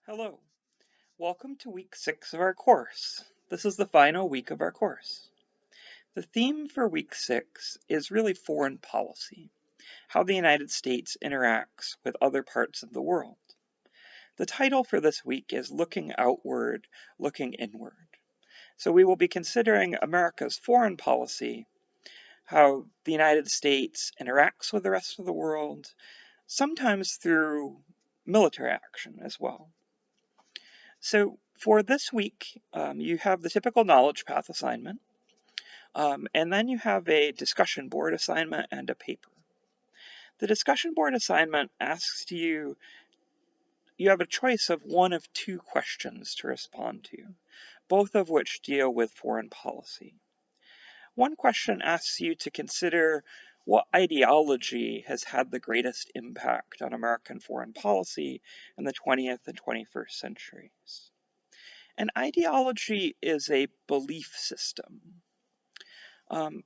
Hello, welcome to week 6 of our course. This is the final week of our course. The theme for week 6 is really foreign policy, how the United States interacts with other parts of the world. The title for this week is Looking Outward, Looking Inward. So we will be considering America's foreign policy, how the United States interacts with the rest of the world, sometimes through military action as well. So for this week, you have the typical knowledge path assignment, and then you have a discussion board assignment and a paper. The discussion board assignment asks you have a choice of one of two questions to respond to, both of which deal with foreign policy. One question asks you to consider what ideology has had the greatest impact on American foreign policy in the 20th and 21st centuries. An ideology is a belief system.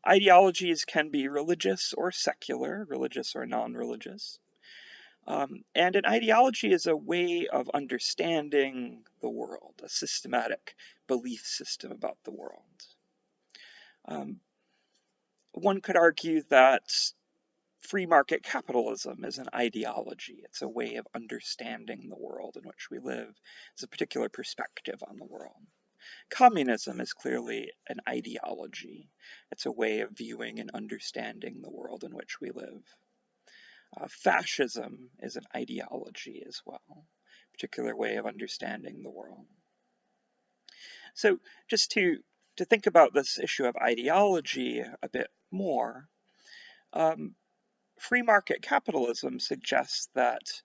Ideologies can be religious or secular, religious or non-religious. And an ideology is a way of understanding the world, a systematic belief system about the world. One could argue that free market capitalism is an ideology. It's a way of understanding the world in which we live. It's a particular perspective on the world. Communism is clearly an ideology. It's a way of viewing and understanding the world in which we live. Fascism is an ideology as well, a particular way of understanding the world. So just to think about this issue of ideology a bit more, free market capitalism suggests that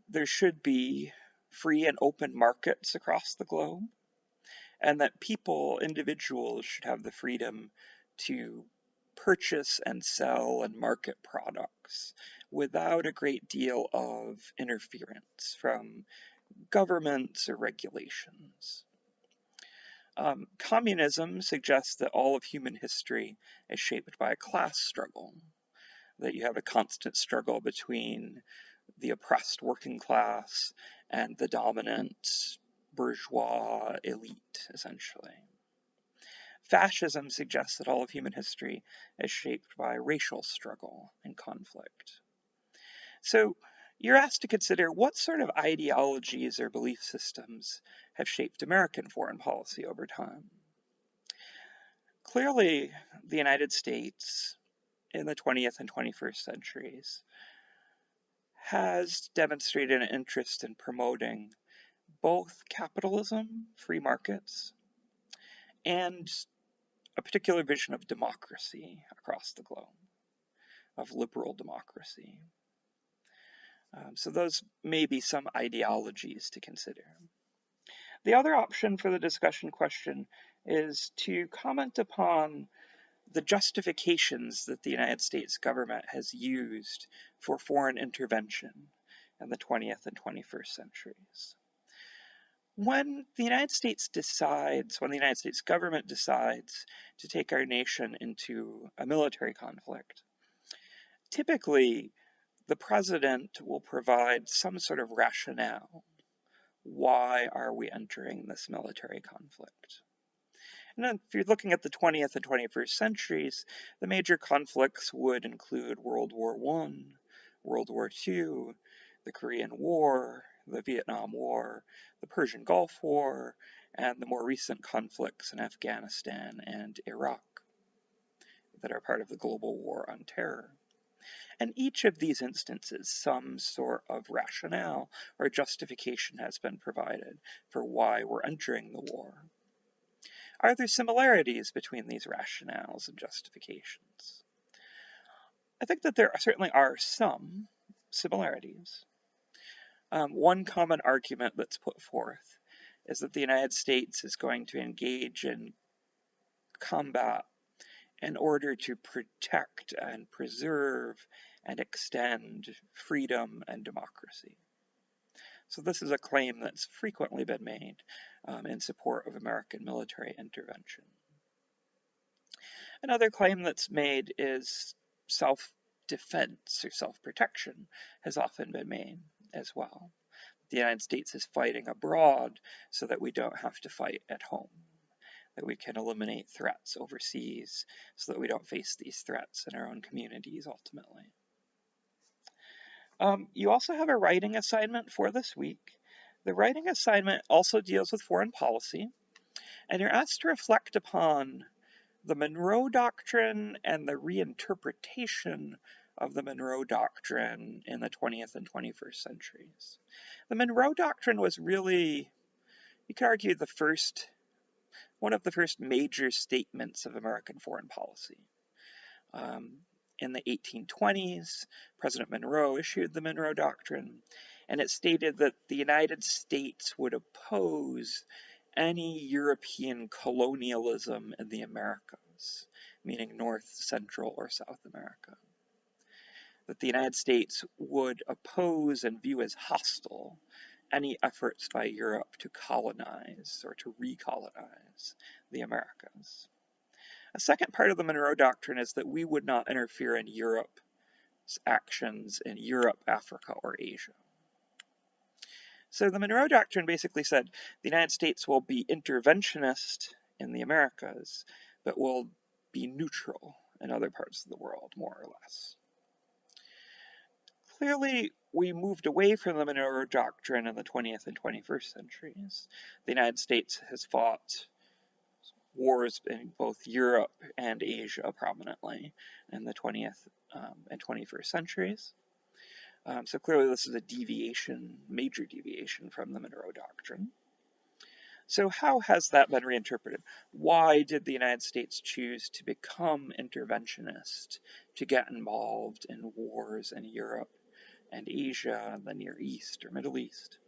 there should be free and open markets across the globe, and that people, individuals, should have the freedom to purchase and sell and market products without a great deal of interference from governments or regulations. Communism suggests that all of human history is shaped by a class struggle, that you have a constant struggle between the oppressed working class and the dominant bourgeois elite, essentially. Fascism suggests that all of human history is shaped by racial struggle and conflict. So you're asked to consider what sort of ideologies or belief systems have shaped American foreign policy over time. Clearly, the United States in the 20th and 21st centuries has demonstrated an interest in promoting both capitalism, free markets, and a particular vision of democracy across the globe, of liberal democracy. So those may be some ideologies to consider. The other option for the discussion question is to comment upon the justifications that the United States government has used for foreign intervention in the 20th and 21st centuries. When the United States government decides to take our nation into a military conflict, typically the president will provide some sort of rationale. Why are we entering this military conflict? And then if you're looking at the 20th and 21st centuries, the major conflicts would include World War I, World War II, the Korean War, the Vietnam War, the Persian Gulf War, and the more recent conflicts in Afghanistan and Iraq that are part of the global war on terror. In each of these instances, some sort of rationale or justification has been provided for why we're entering the war. Are there similarities between these rationales and justifications? I think that there certainly are some similarities. One common argument that's put forth is that the United States is going to engage in combat in order to protect and preserve and extend freedom and democracy. So this is a claim that's frequently been made in support of American military intervention. Another claim that's made is self-defense or self-protection has often been made as well. the United States is fighting abroad so that we don't have to fight at home, that we can eliminate threats overseas so that we don't face these threats in our own communities ultimately. You also have a writing assignment for this week. The writing assignment also deals with foreign policy, and you're asked to reflect upon the Monroe Doctrine and the reinterpretation of the Monroe Doctrine in the 20th and 21st centuries. The Monroe Doctrine was really, you could argue, one of the first major statements of American foreign policy. In the 1820s, President Monroe issued the Monroe Doctrine, and it stated that the United States would oppose any European colonialism in the Americas, meaning North, Central, or South America. That the United States would oppose and view as hostile any efforts by Europe to colonize or to recolonize the Americas. A second part of the Monroe Doctrine is that we would not interfere in Europe's actions in Europe, Africa, or Asia. So the Monroe Doctrine basically said the United States will be interventionist in the Americas, but will be neutral in other parts of the world, more or less. Clearly, we moved away from the Monroe Doctrine in the 20th and 21st centuries. The United States has fought wars in both Europe and Asia prominently in the 20th and 21st centuries. So clearly this is a deviation, major deviation from the Monroe Doctrine. So how has that been reinterpreted? Why did the United States choose to become interventionist, to get involved in wars in Europe and Asia, the Near East or Middle East?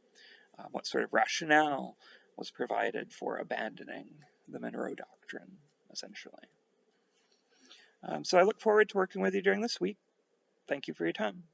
What sort of rationale was provided for abandoning the Monroe Doctrine, essentially? So I look forward to working with you during this week. Thank you for your time.